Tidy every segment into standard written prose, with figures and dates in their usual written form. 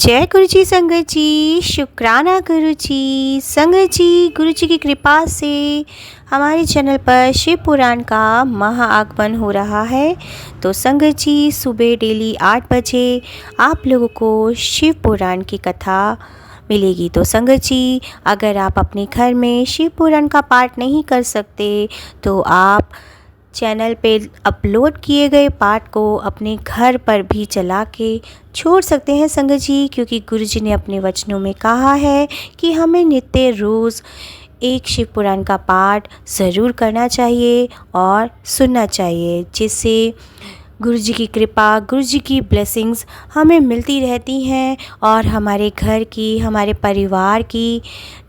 जय गुरु जी संगत जी, शुक्राना गुरु जी। संगत जी, गुरु जी की कृपा से हमारे चैनल पर शिव पुराण का महाआगमन हो रहा है। तो संगत जी, सुबह डेली 8 बजे आप लोगों को शिव पुराण की कथा मिलेगी। तो संगत जी, अगर आप अपने घर में शिव पुराण का पाठ नहीं कर सकते तो आप चैनल पे अपलोड किए गए पाठ को अपने घर पर भी चला के छोड़ सकते हैं संगत जी, क्योंकि गुरु जी ने अपने वचनों में कहा है कि हमें नित्य रोज़ एक शिव पुराण का पाठ ज़रूर करना चाहिए और सुनना चाहिए, जिससे गुरु जी की कृपा, गुरु जी की ब्लेसिंग्स हमें मिलती रहती हैं और हमारे घर की, हमारे परिवार की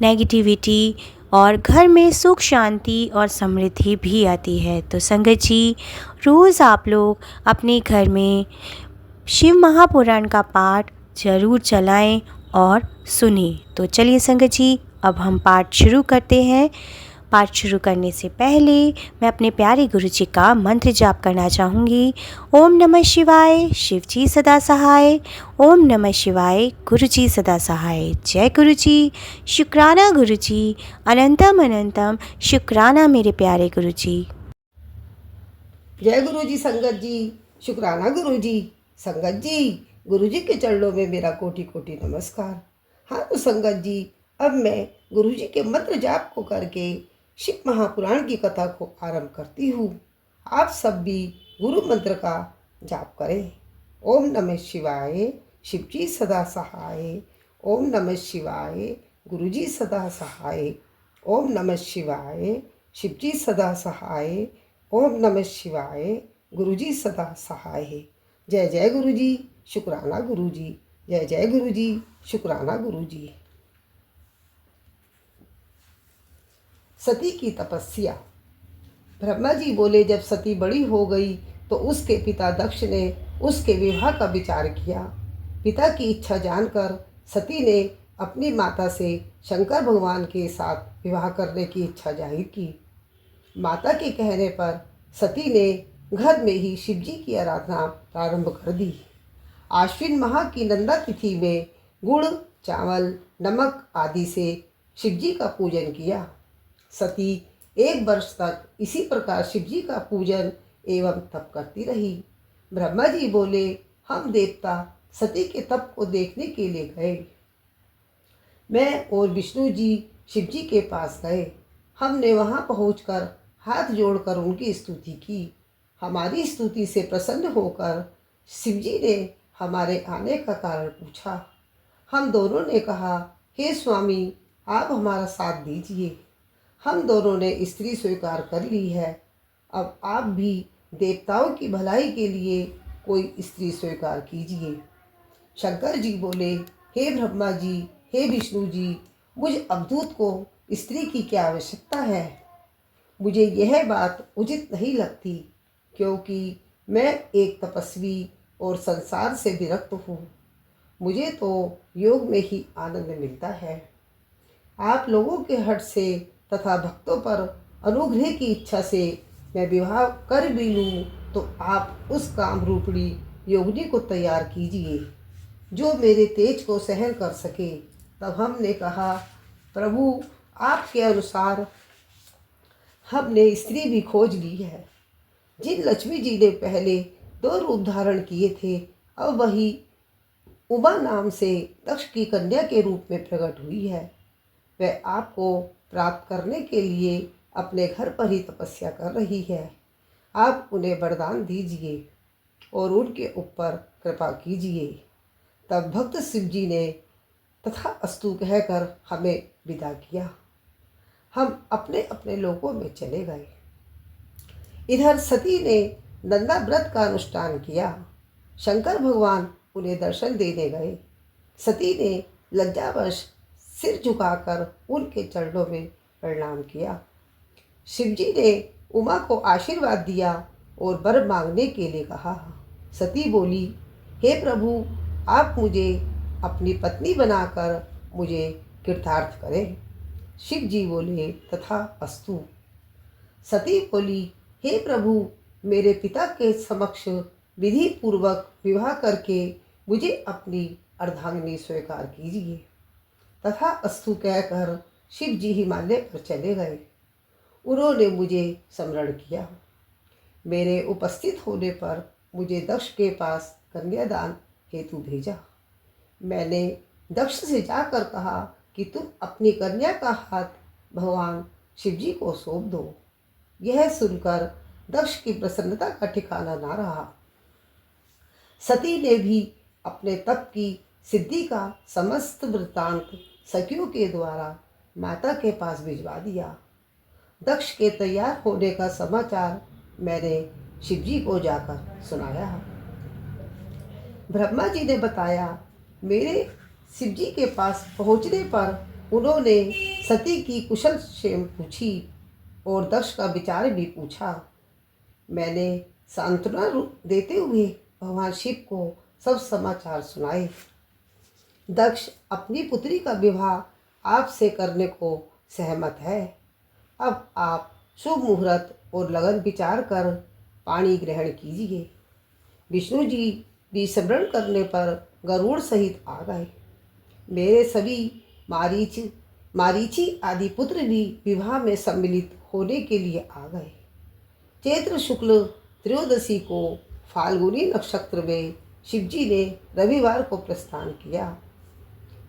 नेगेटिविटी और घर में सुख शांति और समृद्धि भी आती है। तो संगत जी, रोज़ आप लोग अपने घर में शिव महापुराण का पाठ ज़रूर चलाएं और सुनें। तो चलिए संगत जी, अब हम पाठ शुरू करते हैं। पाठ शुरू करने से पहले मैं अपने प्यारे गुरु जी का मंत्र जाप करना चाहूँगी। ओम नमः शिवाय, शिव जी सदा सहाय। ओम नमः शिवाय, गुरु जी सदा सहाय। जय गुरु जी, शुक्राना गुरु जी, अनंतम अनंतम शुक्राना मेरे प्यारे गुरु जी। जय गुरु जी संगत जी, शुक्राना गुरु जी। संगत जी, गुरु जी के चरणों में मेरा कोटि कोटि नमस्कार। हाँ तो संगत जी, अब मैं गुरु जी के मंत्र जाप को करके शिव महापुराण की कथा को आरंभ करती हूँ। आप सब भी गुरु मंत्र का जाप करें। ओम नमः शिवाय, शिव जी सदा सहाय। ओम नमः शिवाय, गुरु जी सदा सहाय। ओम नमः शिवाय, शिव जी सदा सहाय। ओम नमः शिवाय, गुरु जी सदा सहाय। जय जय गुरु जी, शुक्राना गुरु जी। जय जय गुरु जी, शुक्राना गुरु जी। सती की तपस्या। ब्रह्मा जी बोले, जब सती बड़ी हो गई तो उसके पिता दक्ष ने उसके विवाह का विचार किया। पिता की इच्छा जानकर सती ने अपनी माता से शंकर भगवान के साथ विवाह करने की इच्छा जाहिर की। माता के कहने पर सती ने घर में ही शिवजी की आराधना प्रारंभ कर दी। आश्विन माह की नंदा तिथि में गुड़, चावल, नमक आदि से शिवजी का पूजन किया। सती 1 वर्ष तक इसी प्रकार शिवजी का पूजन एवं तप करती रही। ब्रह्मा जी बोले, हम देवता सती के तप को देखने के लिए गए। मैं और विष्णु जी शिवजी के पास गए। हमने वहां पहुंचकर हाथ जोड़कर उनकी स्तुति की। हमारी स्तुति से प्रसन्न होकर शिवजी ने हमारे आने का कारण पूछा। हम दोनों ने कहा, हे स्वामी, आप हमारा साथ दीजिए। हम दोनों ने स्त्री स्वीकार कर ली है। अब आप भी देवताओं की भलाई के लिए कोई स्त्री स्वीकार कीजिए। शंकर जी बोले, हे ब्रह्मा जी, हे विष्णु जी, मुझ अवधूत को स्त्री की क्या आवश्यकता है। मुझे यह बात उचित नहीं लगती, क्योंकि मैं एक तपस्वी और संसार से विरक्त हूँ। मुझे तो योग में ही आनंद मिलता है। आप लोगों के हट से तथा भक्तों पर अनुग्रह की इच्छा से मैं विवाह कर भी लूँ, तो आप उस काम रूपणी योगिनी को तैयार कीजिए जो मेरे तेज को सहन कर सके। तब हमने कहा, प्रभु, आपके अनुसार हमने स्त्री भी खोज ली है। जिन लक्ष्मी जी ने पहले 2 रूप धारण किए थे, अब वही उमा नाम से दक्ष की कन्या के रूप में प्रकट हुई है। वह आपको प्राप्त करने के लिए अपने घर पर ही तपस्या कर रही है। आप उन्हें वरदान दीजिए और उनके ऊपर कृपा कीजिए। तब भक्त शिव जी ने तथा अस्तु कहकर हमें विदा किया। हम अपने अपने लोकों में चले गए। इधर सती ने नंदा व्रत का अनुष्ठान किया। शंकर भगवान उन्हें दर्शन देने गए। सती ने लज्जावश सिर झुकाकर उनके चरणों में प्रणाम किया। शिवजी ने उमा को आशीर्वाद दिया और वर मांगने के लिए कहा। सती बोली, हे प्रभु, आप मुझे अपनी पत्नी बनाकर मुझे कृतार्थ करें। शिव जी बोले, तथा अस्तु। सती बोली, हे प्रभु, मेरे पिता के समक्ष विधि पूर्वक विवाह करके मुझे अपनी अर्धांगिनी स्वीकार कीजिए। तथा अस्तु कहकर शिव जी हिमालय पर चले गए। उन्होंने मुझे स्मरण किया। मेरे उपस्थित होने पर मुझे दक्ष के पास कन्यादान हेतु भेजा। मैंने दक्ष से जाकर कहा कि तुम अपनी कन्या का हाथ भगवान शिव जी को सौंप दो। यह सुनकर दक्ष की प्रसन्नता का ठिकाना ना रहा। सती ने भी अपने तप की सिद्धि का समस्त वृत्तांत सखियों के द्वारा माता के पास भिजवा दिया। दक्ष के तैयार होने का समाचार मैंने शिवजी को जाकर सुनाया। ब्रह्मा जी ने बताया। मेरे शिवजी के पास पहुंचने पर उन्होंने सती की कुशल क्षेम पूछी और दक्ष का विचार भी पूछा। मैंने सांत्वना देते हुए भगवान शिव को सब समाचार सुनाए। दक्ष अपनी पुत्री का विवाह आपसे करने को सहमत है। अब आप शुभ मुहूर्त और लगन विचार कर पानी ग्रहण कीजिए। विष्णु जी भी स्मरण करने पर गरुड़ सहित आ गए। मेरे सभी मारीची आदि पुत्र भी विवाह में सम्मिलित होने के लिए आ गए। चैत्र शुक्ल त्रयोदशी को फाल्गुनी नक्षत्र में शिवजी ने रविवार को प्रस्थान किया।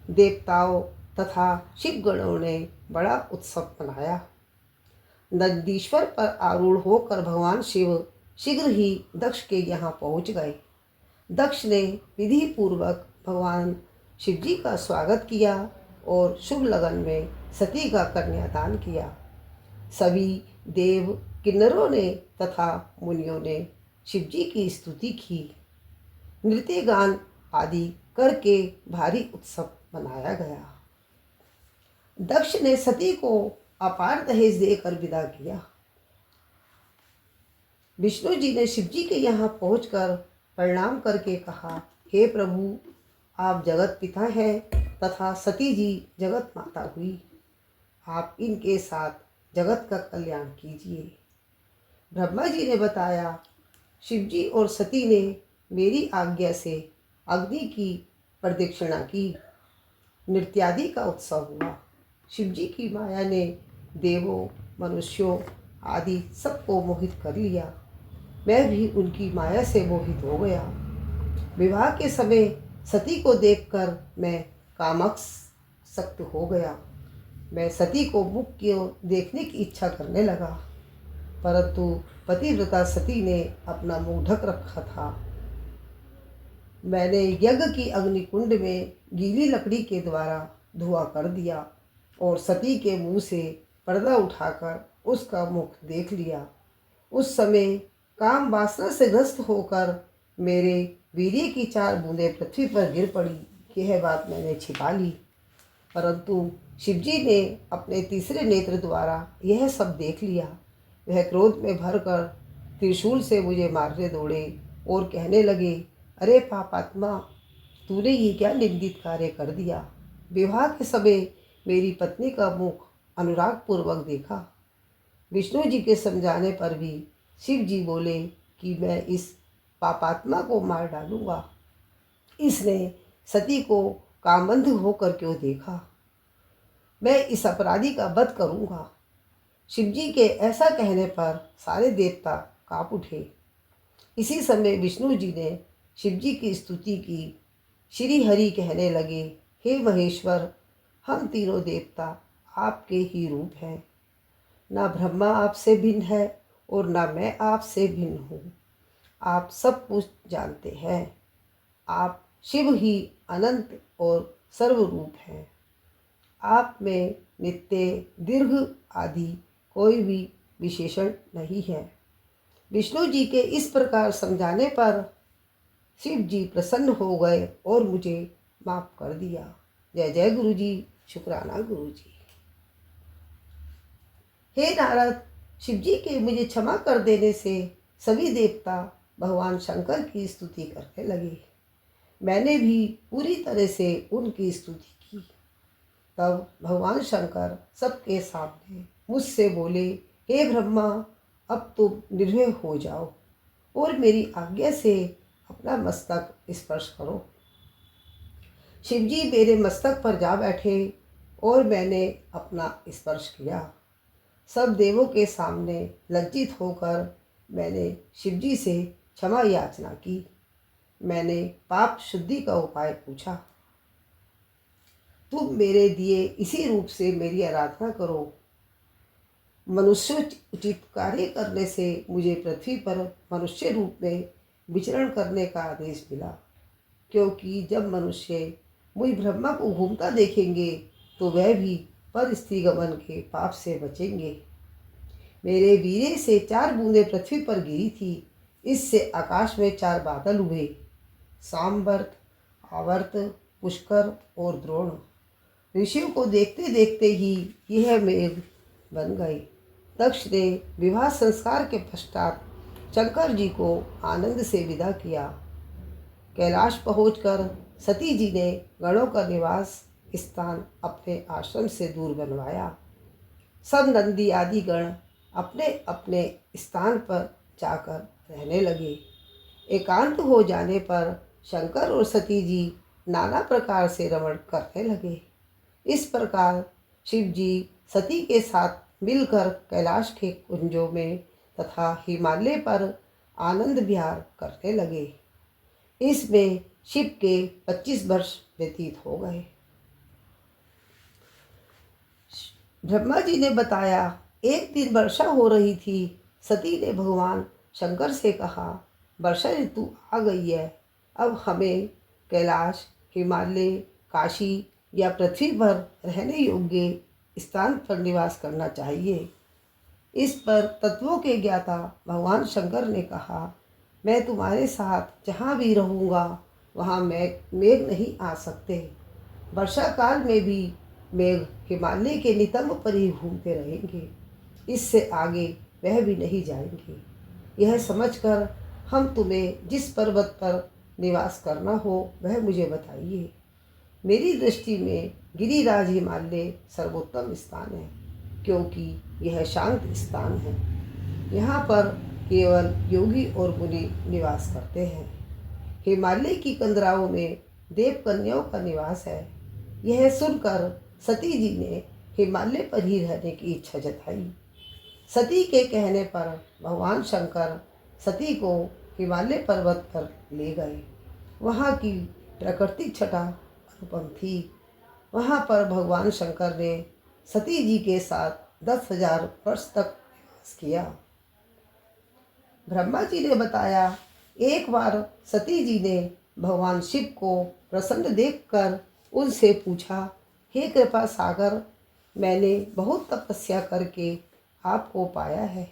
देवताओं तथा शिवगणों ने बड़ा उत्सव मनाया। नंदीश्वर पर आरूढ़ होकर भगवान शिव शीघ्र ही दक्ष के यहाँ पहुँच गए। दक्ष ने विधि पूर्वक भगवान शिव जी का स्वागत किया और शुभ लगन में सती का कन्यादान किया। सभी देव किन्नरों ने तथा मुनियों ने शिव जी की स्तुति की। नृत्य गान आदि करके भारी उत्सव मनाया गया। दक्ष ने सती को अपार दहेज देकर विदा किया। विष्णु जी ने शिव जी के यहाँ पहुंचकर प्रणाम करके कहा, हे प्रभु, आप जगत पिता हैं तथा सती जी जगत माता हुई। आप इनके साथ जगत का कल्याण कीजिए। ब्रह्मा जी ने बताया, शिव जी और सती ने मेरी आज्ञा से अग्नि की प्रदक्षिणा की। नृत्यादि का उत्सव हुआ। शिव जी की माया ने देवों, मनुष्यों आदि सबको मोहित कर लिया। मैं भी उनकी माया से मोहित हो गया। विवाह के समय सती को देखकर मैं कामासक्त हो गया। मैं सती को मुख की ओर देखने की इच्छा करने लगा, परंतु पतिव्रता सती ने अपना मुंह ढक रखा था। मैंने यज्ञ की अग्निकुंड में गीली लकड़ी के द्वारा धुआं कर दिया और सती के मुंह से पर्दा उठाकर उसका मुख देख लिया। उस समय काम वासना से ग्रस्त होकर मेरे वीर्य की 4 बूंदें पृथ्वी पर गिर पड़ी। यह बात मैंने छिपा ली, परंतु शिवजी ने अपने तीसरे नेत्र द्वारा यह सब देख लिया। वह क्रोध में भरकर त्रिशूल से मुझे मारने दौड़े और कहने लगे, अरे पापात्मा, तूने ये क्या निंदित कार्य कर दिया। विवाह के समय मेरी पत्नी का मुख अनुराग पूर्वक देखा। विष्णु जी के समझाने पर भी शिव जी बोले कि मैं इस पापात्मा को मार डालूंगा। इसने सती को कामबंध होकर क्यों देखा। मैं इस अपराधी का वध करूंगा। शिव जी के ऐसा कहने पर सारे देवता कांप उठे। इसी समय विष्णु जी ने शिव जी की स्तुति की। श्री हरि कहने लगे, हे महेश्वर, हम तीनों देवता आपके ही रूप हैं। ना ब्रह्मा आपसे भिन्न है और ना मैं आपसे भिन्न हूँ। आप सब कुछ जानते हैं। आप शिव ही अनंत और सर्वरूप हैं। आप में नित्य, दीर्घ आदि कोई भी विशेषण नहीं है। विष्णु जी के इस प्रकार समझाने पर शिव जी प्रसन्न हो गए और मुझे माफ कर दिया। जय जय गुरु जी, शुक्राना गुरु जी। हे नारद, शिव जी के मुझे क्षमा कर देने से सभी देवता भगवान शंकर की स्तुति करने लगे। मैंने भी पूरी तरह से उनकी स्तुति की। तब भगवान शंकर सबके सामने मुझसे बोले, हे ब्रह्मा, अब तुम निर्भय हो जाओ और मेरी आज्ञा से अपना मस्तक स्पर्श करो। शिवजी मेरे मस्तक पर जा बैठे और मैंने अपना स्पर्श किया। सब देवों के सामने लज्जित होकर मैंने शिवजी से क्षमा याचना की। मैंने पाप शुद्धि का उपाय पूछा। तुम मेरे दिए इसी रूप से मेरी आराधना करो। मनुष्योचित कार्य करने से मुझे पृथ्वी पर मनुष्य रूप में विचरण करने का आदेश मिला, क्योंकि जब मनुष्य मुझ ब्रह्मा को घूमता देखेंगे तो वह भी पर स्त्री गमन के पाप से बचेंगे। मेरे वीरे से 4 बूंदें पृथ्वी पर गिरी थी। इससे आकाश में 4 बादल हुए, सांवर्त, आवर्त, पुष्कर और द्रोण। ऋषियों को देखते देखते ही यह मेघ बन गए। दक्ष ने विवाह संस्कार के पश्चात शंकर जी को आनंद से विदा किया। कैलाश पहुंचकर सती जी ने गणों का निवास स्थान अपने आश्रम से दूर बनवाया। सब नंदी आदि गण अपने अपने स्थान पर जाकर रहने लगे। एकांत हो जाने पर शंकर और सती जी नाना प्रकार से रमण करने लगे। इस प्रकार शिव जी सती के साथ मिलकर कैलाश के कुंजों में तथा हिमालय पर आनंद विहार करने लगे। इसमें शिव के 25 वर्ष व्यतीत हो गए। ब्रह्मा जी ने बताया, एक दिन वर्षा हो रही थी। सती ने भगवान शंकर से कहा, वर्षा ऋतु आ गई है, अब हमें कैलाश, हिमालय, काशी या पृथ्वी पर रहने योग्य स्थान पर निवास करना चाहिए। इस पर तत्वों के ज्ञाता भगवान शंकर ने कहा, मैं तुम्हारे साथ जहाँ भी रहूँगा वहाँ मेघ नहीं आ सकते। वर्षा काल में भी मेघ हिमालय के नितंब पर ही घूमते रहेंगे, इससे आगे वह भी नहीं जाएंगे। यह समझकर हम तुम्हें जिस पर्वत पर निवास करना हो वह मुझे बताइए। मेरी दृष्टि में गिरिराज हिमालय सर्वोत्तम स्थान है, क्योंकि यह शांत स्थान है। यहाँ पर केवल योगी और मुनि निवास करते हैं। हिमालय की कंदराओं में देव कन्याओं का निवास है। यह सुनकर सती जी ने हिमालय पर ही रहने की इच्छा जताई। सती के कहने पर भगवान शंकर सती को हिमालय पर्वत पर ले गए। वहाँ की प्राकृतिक छटा अनुपम थी। वहाँ पर भगवान शंकर ने सती जी के साथ 10,000 वर्ष तक निवास किया। ब्रह्मा जी ने बताया, एक बार सती जी ने भगवान शिव को प्रसन्न देखकर उनसे पूछा, हे कृपा सागर, मैंने बहुत तपस्या करके आपको पाया है।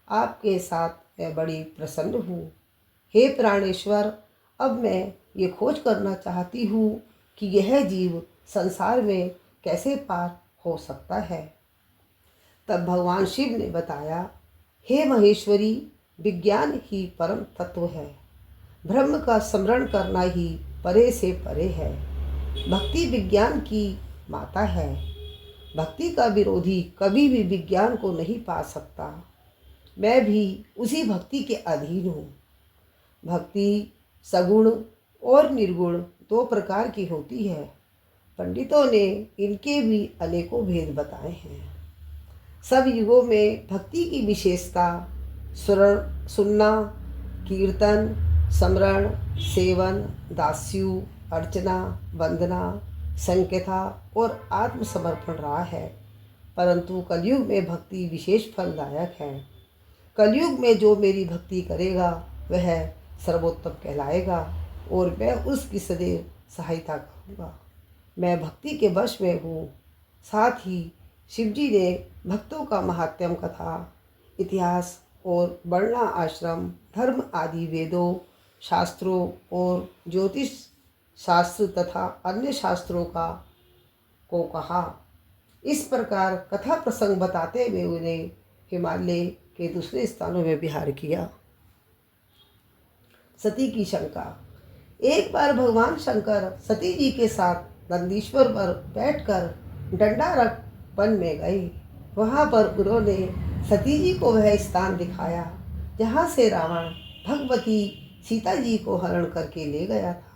आपके साथ मैं बड़ी प्रसन्न हूँ। हे प्राणेश्वर, अब मैं ये खोज करना चाहती हूँ कि यह जीव संसार में कैसे पार हो सकता है। तब भगवान शिव ने बताया, हे महेश्वरी, विज्ञान ही परम तत्व है। ब्रह्म का स्मरण करना ही परे से परे है। भक्ति विज्ञान की माता है। भक्ति का विरोधी कभी भी विज्ञान को नहीं पा सकता। मैं भी उसी भक्ति के अधीन हूँ। भक्ति सगुण और निर्गुण 2 प्रकार की होती है। पंडितों ने इनके भी अनेकों भेद बताए हैं। सब युगों में भक्ति की विशेषता सुनना, कीर्तन, स्मरण, सेवन, दास्यु, अर्चना, वंदना, संकेता और आत्मसमर्पण रहा है। परंतु कलयुग में भक्ति विशेष फलदायक है। कलयुग में जो मेरी भक्ति करेगा वह सर्वोत्तम कहलाएगा और मैं उसकी सदैव सहायता करूँगा। मैं भक्ति के वश में हूँ। साथ ही शिवजी ने भक्तों का महात्म्य कथा, इतिहास और वर्णा आश्रम, धर्म आदि वेदों, शास्त्रों और ज्योतिष शास्त्र तथा अन्य शास्त्रों को कहा। इस प्रकार कथा प्रसंग बताते हुए उन्हें हिमालय के दूसरे स्थानों में विहार किया। सती की शंका। एक बार भगवान शंकर सती जी के साथ नंदीश्वर पर बैठकर डंडा रख वन में गए। वहाँ पर उन्होंने सती जी को वह स्थान दिखाया जहाँ से रावण भगवती सीता जी को हरण करके ले गया था।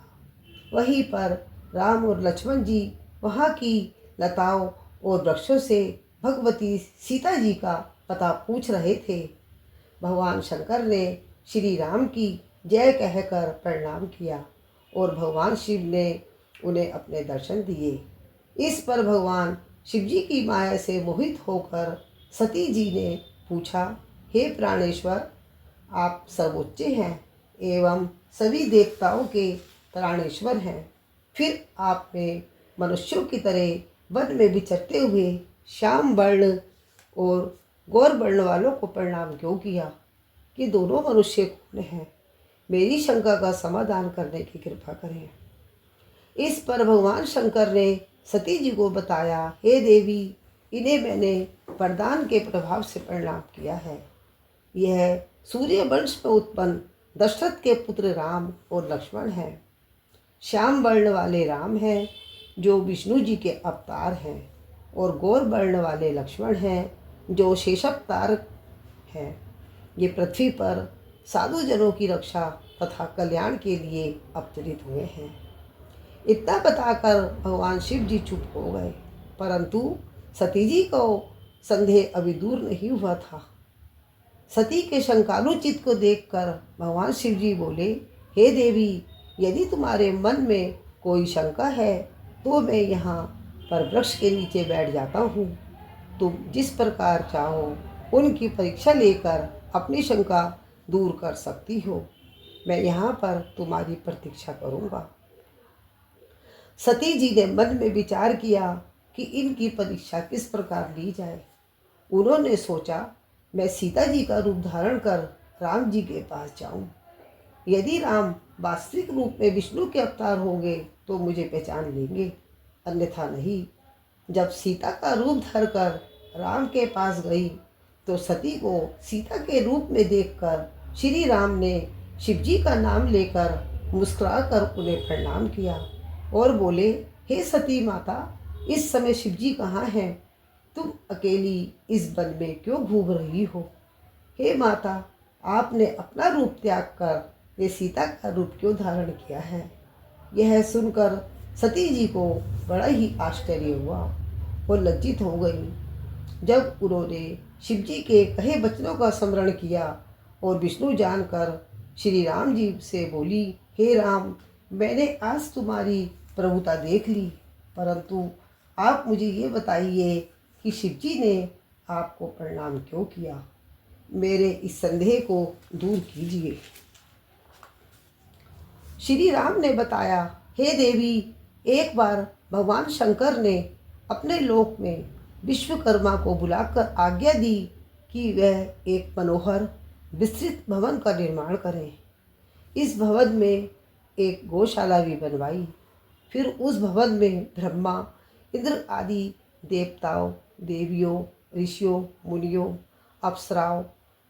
वहीं पर राम और लक्ष्मण जी वहाँ की लताओं और वृक्षों से भगवती सीता जी का पता पूछ रहे थे। भगवान शंकर ने श्री राम की जय कहकर प्रणाम किया और भगवान शिव ने उन्हें अपने दर्शन दिए। इस पर भगवान शिव जी की माया से मोहित होकर सती जी ने पूछा, हे प्राणेश्वर, आप सर्वोच्च हैं एवं सभी देवताओं के प्राणेश्वर हैं, फिर आपने मनुष्यों की तरह वन में विचरते हुए श्याम वर्ण और गौर वर्ण वालों को प्रणाम क्यों किया कि दोनों मनुष्य कौन हैं? मेरी शंका का समाधान करने की कृपा करें। इस पर भगवान शंकर ने सती जी को बताया, हे देवी, इन्हें मैंने वरदान के प्रभाव से प्रणाम किया है। यह सूर्य वंश में उत्पन्न दशरथ के पुत्र राम और लक्ष्मण हैं। श्याम वर्ण वाले राम हैं जो विष्णु जी के अवतार हैं और गौर वर्ण वाले लक्ष्मण हैं जो शेषावतार हैं। ये पृथ्वी पर साधु जनों की रक्षा तथा कल्याण के लिए अवतरित हुए हैं। इतना बताकर भगवान शिव जी चुप हो गए, परंतु सती जी को संदेह अभी दूर नहीं हुआ था। सती के शंकालु चित्त को देखकर भगवान शिव जी बोले, हे देवी, यदि तुम्हारे मन में कोई शंका है तो मैं यहाँ पर वृक्ष के नीचे बैठ जाता हूँ। तुम जिस प्रकार चाहो उनकी परीक्षा लेकर अपनी शंका दूर कर सकती हो। मैं यहाँ पर तुम्हारी प्रतीक्षा करूँगा। सती जी ने मन में विचार किया कि इनकी परीक्षा किस प्रकार ली जाए। उन्होंने सोचा, मैं सीता जी का रूप धारण कर राम जी के पास जाऊं। यदि राम वास्तविक रूप में विष्णु के अवतार होंगे तो मुझे पहचान लेंगे, अन्यथा नहीं। जब सीता का रूप धरकर राम के पास गई तो सती को सीता के रूप में देखकर श्री राम ने शिव जी का नाम लेकर मुस्कुराकर उन्हें प्रणाम किया और बोले, हे सती माता, इस समय शिव जी कहाँ हैं? तुम अकेली इस वन में क्यों घूम रही हो? हे माता, आपने अपना रूप त्याग कर वे सीता का रूप क्यों धारण किया है? यह सुनकर सती जी को बड़ा ही आश्चर्य हुआ और लज्जित हो गई। जब उन्होंने शिव जी के कहे वचनों का स्मरण किया और विष्णु जानकर श्री राम जी से बोली, हे राम, मैंने आज तुम्हारी प्रभुता देख ली, परंतु आप मुझे ये बताइए कि शिव जी ने आपको प्रणाम क्यों किया? मेरे इस संदेह को दूर कीजिए। श्री राम ने बताया, हे देवी, एक बार भगवान शंकर ने अपने लोक में विश्वकर्मा को बुलाकर आज्ञा दी कि वह एक मनोहर विस्तृत भवन का निर्माण करें। इस भवन में एक गौशाला भी बनवाई। फिर उस भवन में ब्रह्मा, इंद्र आदि देवताओं, देवियों, ऋषियों, मुनियों, अप्सराओं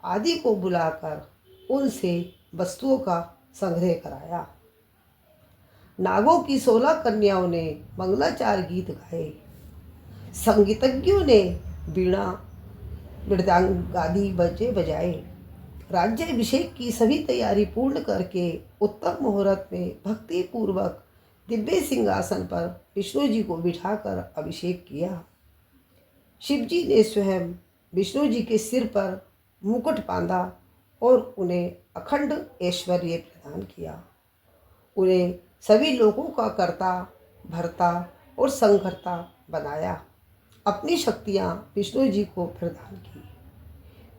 आदि को बुलाकर उनसे वस्तुओं का संग्रह कराया। नागों की 16 कन्याओं ने मंगलाचार गीत गाए। संगीतज्ञों ने वीणा, मृदंग आदि बजे बजाए। राज्याभिषेक की सभी तैयारी पूर्ण करके उत्तम मुहूर्त में भक्ति पूर्वक दिव्य सिंहासन पर विष्णु जी को बिठाकर अभिषेक किया। शिव जी ने स्वयं विष्णु जी के सिर पर मुकुट बांधा और उन्हें अखंड ऐश्वर्य प्रदान किया। उन्हें सभी लोगों का कर्ता, भर्ता और संहर्ता बनाया। अपनी शक्तियाँ विष्णु जी को प्रदान की।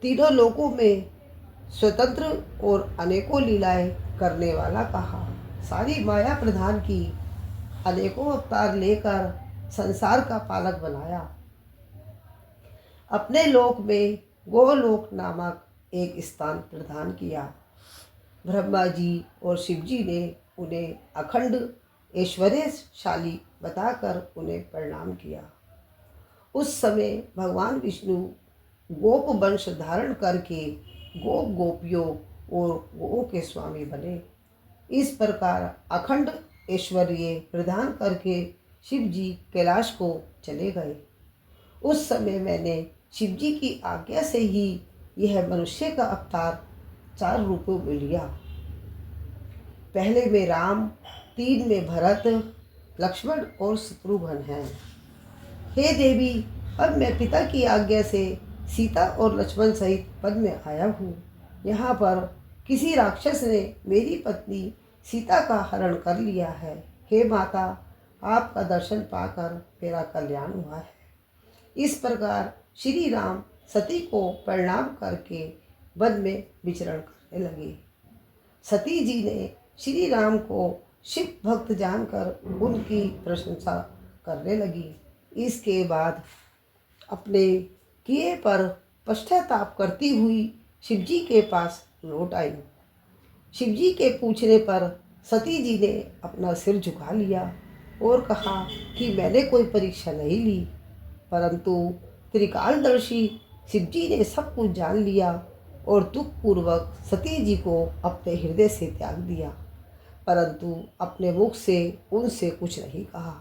तीनों लोकों में स्वतंत्र और अनेकों लीलाएं करने वाला कहा। सारी माया प्रदान की। अनेकों अवतार लेकर संसार का पालक बनाया। अपने लोक में गोलोक नामक एक स्थान प्रदान किया। ब्रह्मा जी और शिव जी ने उन्हें अखंड ऐश्वर्यशाली बताकर उन्हें प्रणाम किया। उस समय भगवान विष्णु गोप वंश धारण करके गोप गोपियों और गोओं के स्वामी बने। इस प्रकार अखंड ऐश्वर्य प्रदान करके शिव जी कैलाश को चले गए। उस समय मैंने शिव जी की आज्ञा से ही यह मनुष्य का अवतार 4 रूपों में लिया। पहले में राम, 3 में भरत, लक्ष्मण और शत्रुघ्न हैं। हे देवी, अब मैं पिता की आज्ञा से सीता और लक्ष्मण सहित वन में आया हूँ। यहाँ पर किसी राक्षस ने मेरी पत्नी सीता का हरण कर लिया है। हे माता, आपका दर्शन पाकर मेरा कल्याण हुआ है। इस प्रकार श्री राम सती को प्रणाम करके वन में विचरण करने लगे। सती जी ने श्री राम को शिव भक्त जानकर उनकी प्रशंसा करने लगी। इसके बाद अपने किए पर पश्चाताप करती हुई शिवजी के पास लौट आई। शिवजी के पूछने पर सती जी ने अपना सिर झुका लिया और कहा कि मैंने कोई परीक्षा नहीं ली, परंतु त्रिकालदर्शी शिवजी ने सब कुछ जान लिया और दुखपूर्वक सती जी को अपने हृदय से त्याग दिया, परंतु अपने मुख से उनसे कुछ नहीं कहा।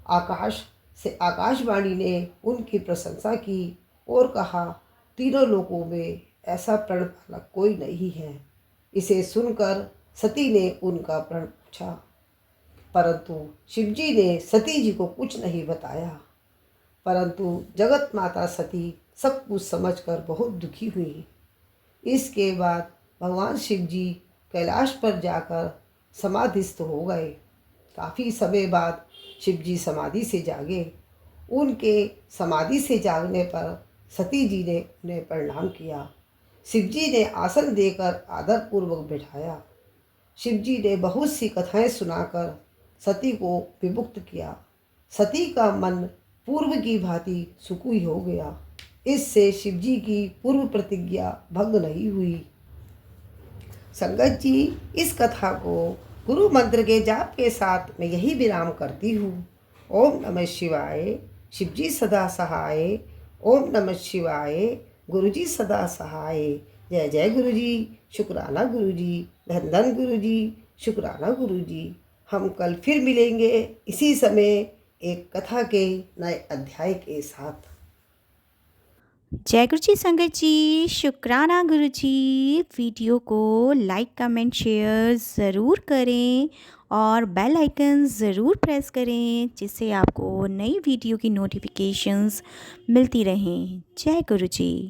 आकाश से आकाशवाणी ने उनकी प्रशंसा की और कहा, तीनों लोकों में ऐसा प्रण बालक कोई नहीं है। इसे सुनकर सती ने उनका प्रण पूछा, परंतु शिवजी ने सती जी को कुछ नहीं बताया। परंतु जगत माता सती सब कुछ समझकर बहुत दुखी हुई। इसके बाद भगवान शिव जी कैलाश पर जाकर समाधिस्थ हो गए। काफ़ी समय बाद शिव जी समाधि से जागे। उनके समाधि से जागने पर सती जी ने उन्हें प्रणाम किया। शिव जी ने आसन देकर आदरपूर्वक बिठाया। शिव जी ने बहुत सी कथाएं सुनाकर सती को विमुक्त किया। सती का मन पूर्व की भांति सुखी हो गया। इससे शिव जी की पूर्व प्रतिज्ञा भंग नहीं हुई। संगत जी, इस कथा को गुरु मंत्र के जाप के साथ मैं यही विराम करती हूँ। ओम नमः शिवाय। शिवजी सदा सहाय। ओम नमः शिवाय। गुरुजी सदा सहाय। जय जय गुरुजी। शुक्राना गुरुजी। धन धन गुरुजी। शुक्राना गुरुजी। हम कल फिर मिलेंगे इसी समय एक कथा के नए अध्याय के साथ। जय गुरु जी संगत जी, शुक्राना गुरु जी। वीडियो को लाइक कमेंट शेयर ज़रूर करें और बेल आइकन ज़रूर प्रेस करें, जिससे आपको नई वीडियो की नोटिफिकेशंस मिलती रहें। जय गुरु जी।